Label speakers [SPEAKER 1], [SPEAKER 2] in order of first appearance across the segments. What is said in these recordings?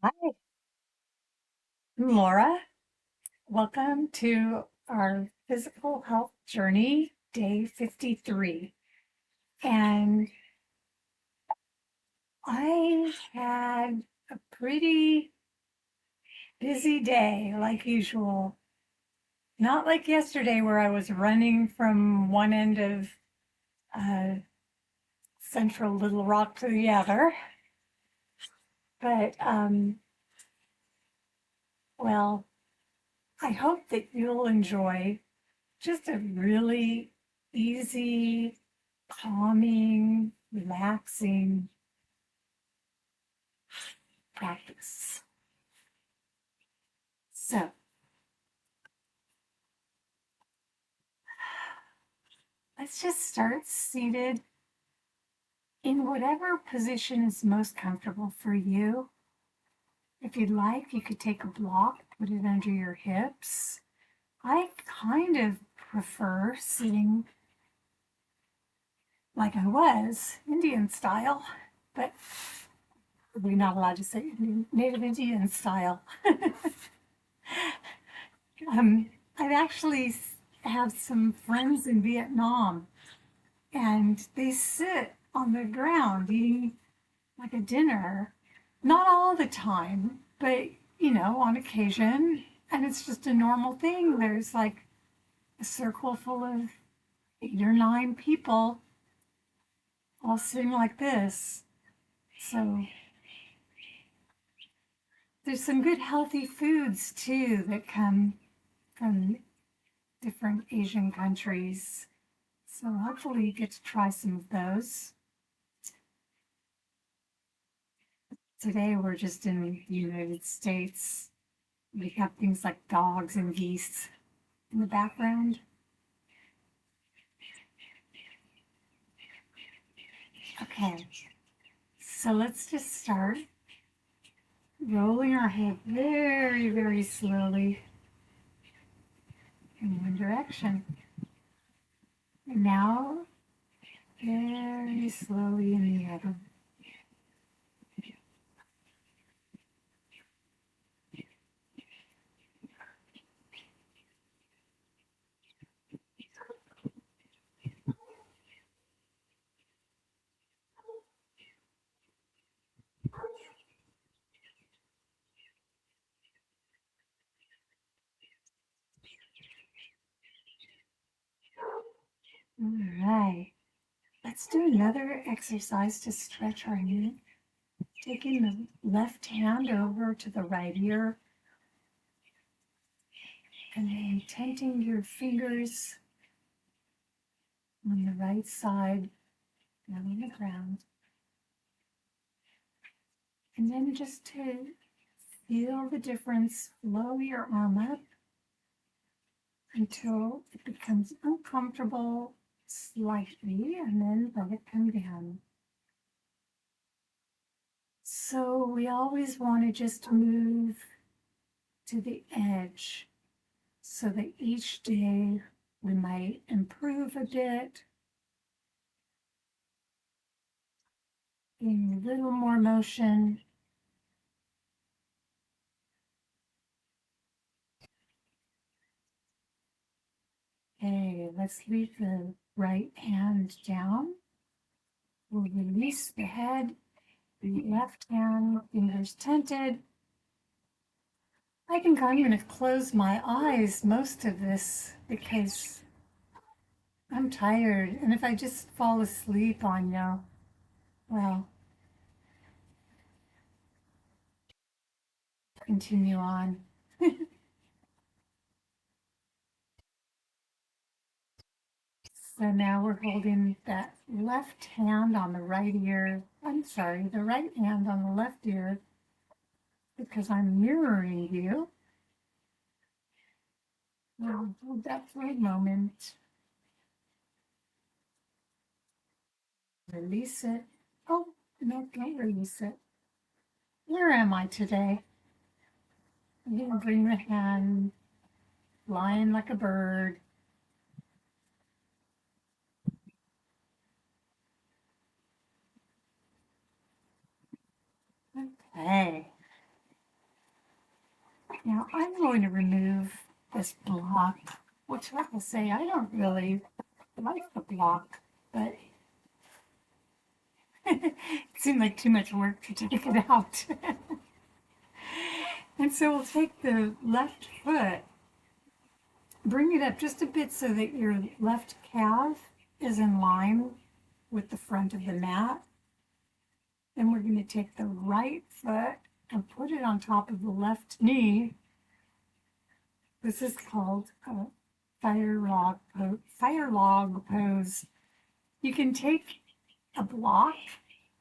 [SPEAKER 1] Hi, I'm Laura. Welcome to our physical health journey, day 53. And I had a pretty busy day, like usual. Not like yesterday, where I was running from one end of uh, central Little Rock to the other. But, well, I hope that you'll enjoy just a really easy, calming, relaxing practice. So let's just start seated in whatever position is most comfortable for you. If you'd like, you could take a block, put it under your hips. I kind of prefer sitting like I was, Indian style, but we're not allowed to say Native Indian style. I actually have some friends in Vietnam, and they sit on the ground eating like a dinner. Not all the time, but on occasion. And it's just a normal thing. There's like a circle full of 8 or 9 people all sitting like this. So there's some good healthy foods too that come from different Asian countries. So hopefully you get to try some of those. Today we're just in the United States. We have things like dogs and geese in the background. Okay, so let's just start rolling our head very, very slowly in one direction. And now very slowly in the other. All right, let's do another exercise to stretch our knee. Taking the left hand over to the right ear and then tenting your fingers on the right side down on the ground. And then just to feel the difference, flow your arm up until it becomes uncomfortable slightly, and then let it come down. So we always want to just move to the edge so that each day we might improve a bit, gain a little more motion. Okay, let's leave the right hand down. We'll release the head, the left hand, fingers tented. I think I'm going to close my eyes most of this because I'm tired. And if I just fall asleep on you, well, continue on. So now we're holding that left hand on the right ear. I'm sorry, the right hand on the left ear because I'm mirroring you. We'll hold that for a moment. Release it. Oh, no, don't release it. Where am I today? I'm going to bring the hand flying like a bird. Okay. Now I'm going to remove this block, which I will say I don't really like the block, but it seemed like too much work to take it out. And so we'll take the left foot, bring it up just a bit so that your left calf is in line with the front of the mat. Then we're going to take the right foot and put it on top of the left knee. This is called a fire log pose. You can take a block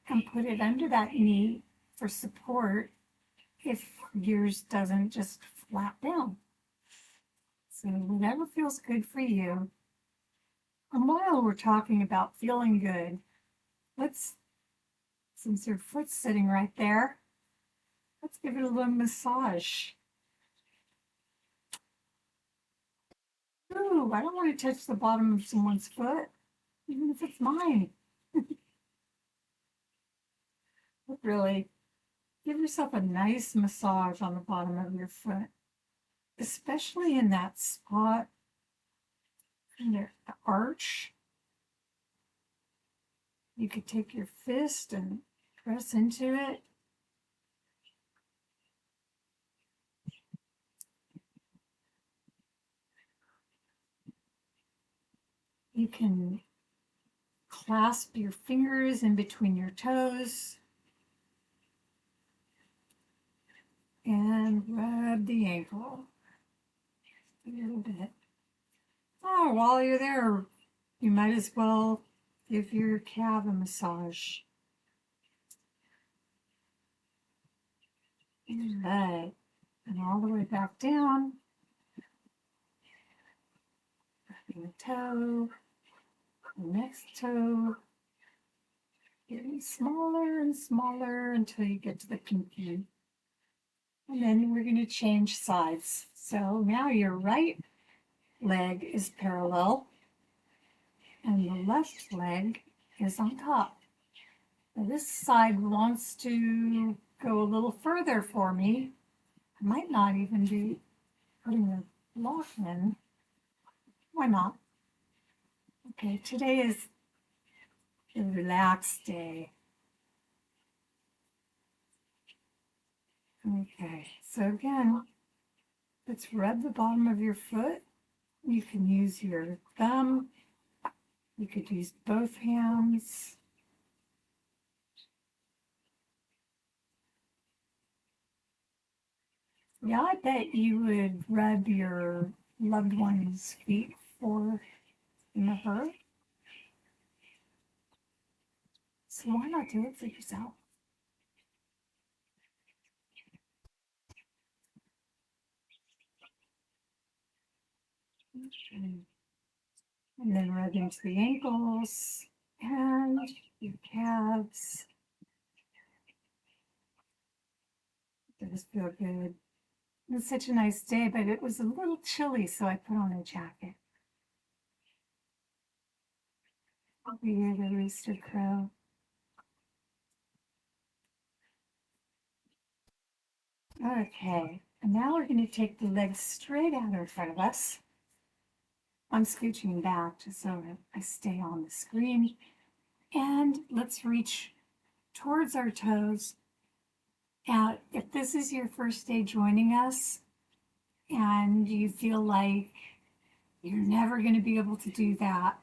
[SPEAKER 1] and put it under that knee for support if yours doesn't just flap down. So whatever feels good for you. And while we're talking about feeling good, since your foot's sitting right there, let's give it a little massage. Ooh, I don't want to touch the bottom of someone's foot, even if it's mine. But really, give yourself a nice massage on the bottom of your foot, especially in that spot in the arch. You could take your fist and press into it. You can clasp your fingers in between your toes and rub the ankle a little bit. Oh, while you're there, you might as well give your calf a massage. Right. And all the way back down. Rubbing the toe, the next toe, getting smaller and smaller until you get to the pinky. And then we're going to change sides. So now your right leg is parallel and the left leg is on top. Now this side wants to go a little further for me. I might not even be putting the block in. Why not? Okay, today is a relaxed day. Okay, so again, let's rub the bottom of your foot. You can use your thumb. You could use both hands. Yeah, I bet you would rub your loved one's feet for her. So why not do it for yourself? And then rub into the ankles and your calves. Does feel good. It's such a nice day, but it was a little chilly, so I put on a jacket. Over here, the rooster crow. Okay, and now we're going to take the legs straight out in front of us. I'm scooching back just so that I stay on the screen. And let's reach towards our toes. And if this is your first day joining us and you feel like you're never going to be able to do that,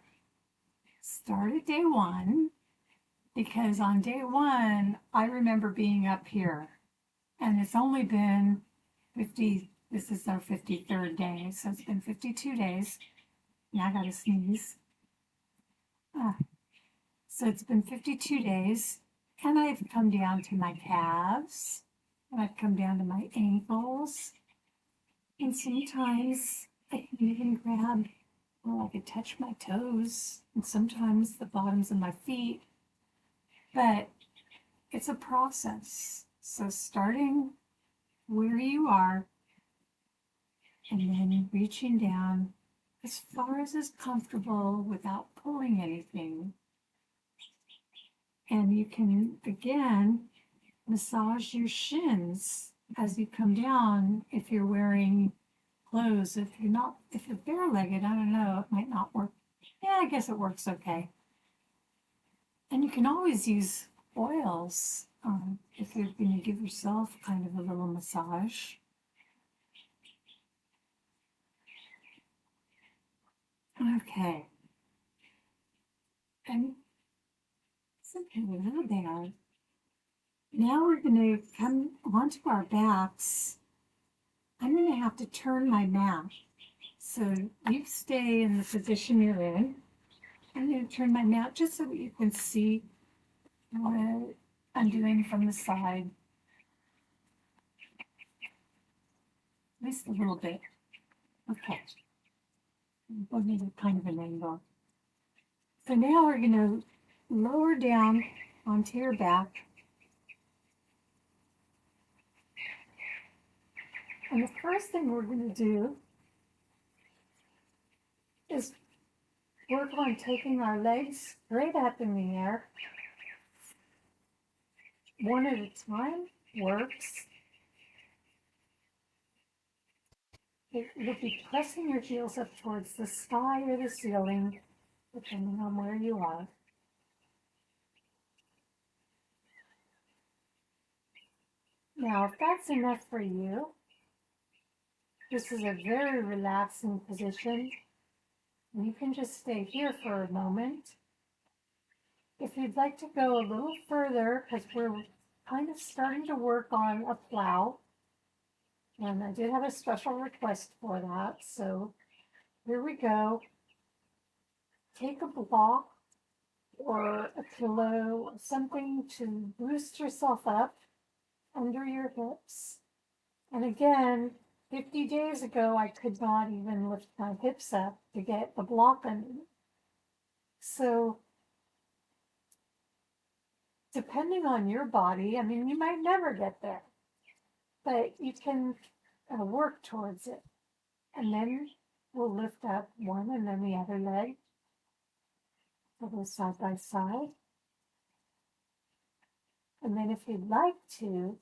[SPEAKER 1] start at day one, because on day one, I remember being up here and it's only been 50, this is our 53rd day, so it's been 52 days. Now I gotta sneeze. So it's been 52 days, and I've come down to my calves, and I've come down to my ankles, and sometimes I can even grab, well, I could touch my toes, and sometimes the bottoms of my feet, but it's a process. So starting where you are, and then reaching down as far as is comfortable without pulling anything. And you can, again, massage your shins as you come down, if you're wearing clothes, if you're bare-legged, I don't know, it might not work. Yeah, I guess it works okay. And you can always use oils if you're going to give yourself kind of a little massage. Okay. And hello there. Now we're going to come onto our backs. I'm going to have to turn my mat. So you stay in the position you're in. I'm going to turn my mat just so that you can see what I'm doing from the side. At least a little bit. Okay. We'll need a kind of an angle. So now we're going to lower down onto your back. And the first thing we're going to do is work on taking our legs straight up in the air. One at a time works. You'll be pressing your heels up towards the sky or the ceiling, depending on where you are. Now, if that's enough for you, this is a very relaxing position. You can just stay here for a moment. If you'd like to go a little further, because we're kind of starting to work on a plow, and I did have a special request for that, so here we go. Take a block or a pillow, something to boost yourself up under your hips. And again, 50 days ago, I could not even lift my hips up to get the block under me. So, depending on your body, I mean, you might never get there, but you can work towards it. And then we'll lift up one and then the other leg. So go side by side. And then if you'd like to,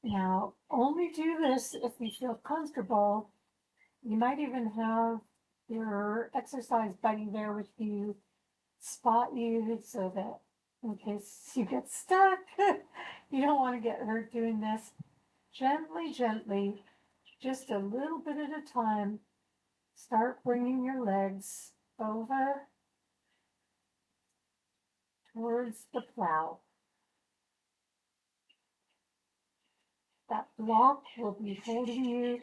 [SPEAKER 1] now only do this if you feel comfortable. You might even have your exercise buddy there with you, spot you so that in case you get stuck, you don't want to get hurt doing this. Gently, gently, just a little bit at a time, start bringing your legs over towards the plow. That block will be holding you.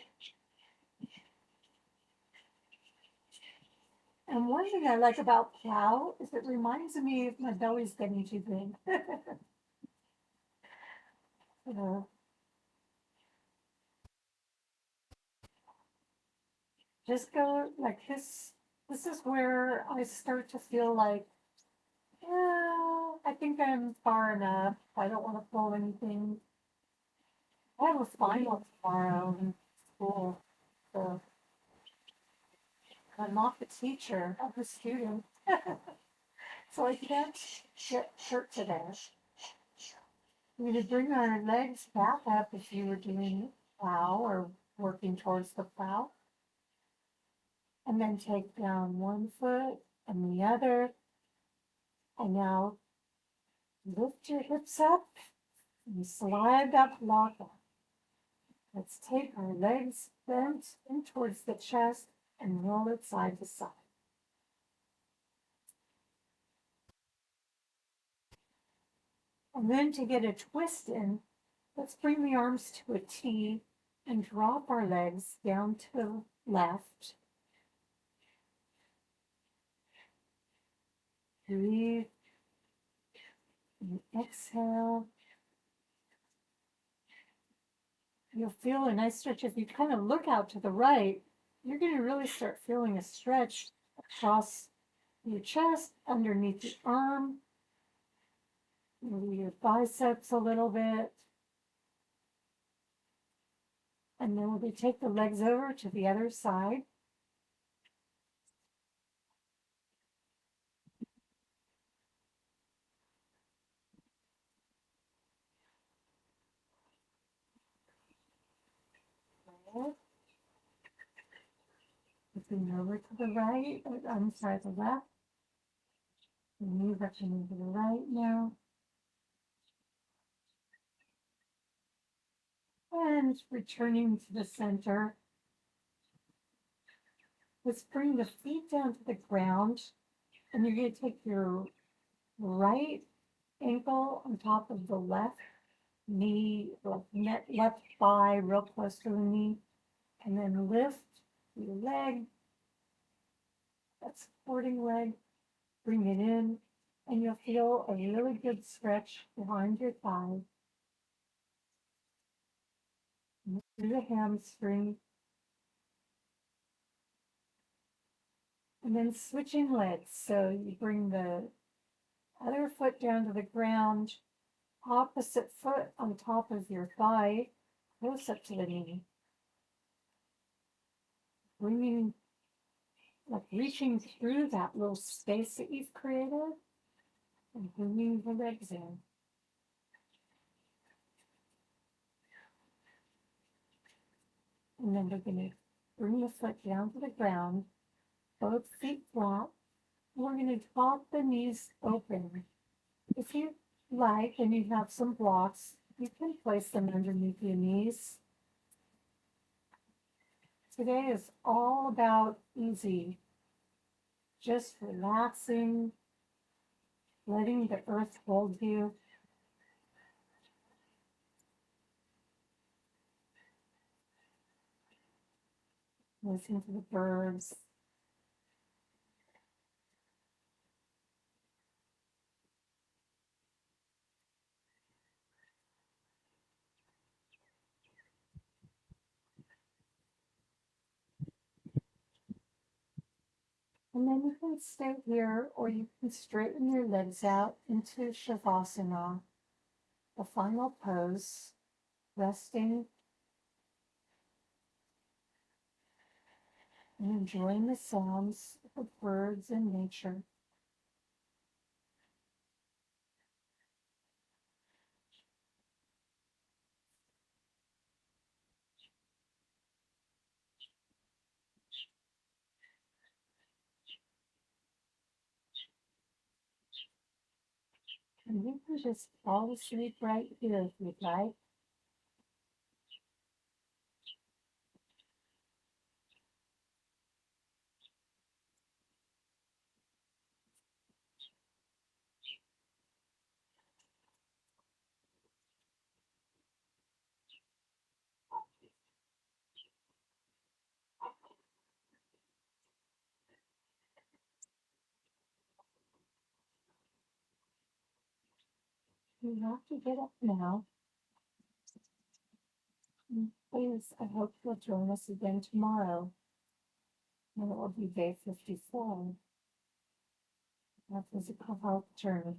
[SPEAKER 1] And one thing I like about plow is it reminds me if my belly's getting too big. Just go like this. This is where I start to feel like, I think I'm far enough. I don't want to pull anything. I have a final tomorrow in school, so I'm not the teacher, I'm the student. So I can't get shirt today. We would bring our legs back up if you were doing plow or working towards the plow. And then take down one foot and the other. And now lift your hips up and slide that block up. Let's take our legs bent in towards the chest and roll it side to side. And then to get a twist in, let's bring the arms to a T and drop our legs down to the left. Breathe and exhale. You'll feel a nice stretch. If you kind of look out to the right, you're going to really start feeling a stretch across your chest, underneath the arm, maybe your biceps a little bit. And then we'll take the legs over to the other side. Good. Looking over to the right, I'm sorry, the left. And move up and into the right now. And returning to the center. Let's bring the feet down to the ground. And you're going to take your right ankle on top of the left knee, left thigh real close to the knee. And then lift your leg, that supporting leg, bring it in, and you'll feel a really good stretch behind your thigh. Through the hamstring. And then switching legs. So you bring the other foot down to the ground, opposite foot on top of your thigh, close up to the knee. Bringing, like reaching through that little space that you've created and bringing the legs in. And then we're going to bring the foot down to the ground, both feet flat. We're going to pop the knees open. If you like and you have some blocks, you can place them underneath your knees. Today is all about easy, just relaxing, letting the earth hold you. Listen to the birds. And then you can stay here or you can straighten your legs out into Shavasana, the final pose, resting and enjoying the sounds of birds and nature. And you can just fall asleep right here if you'd like. You have to get up now. And please, I hope you'll join us again tomorrow. And it will be day 54, our physical health journey.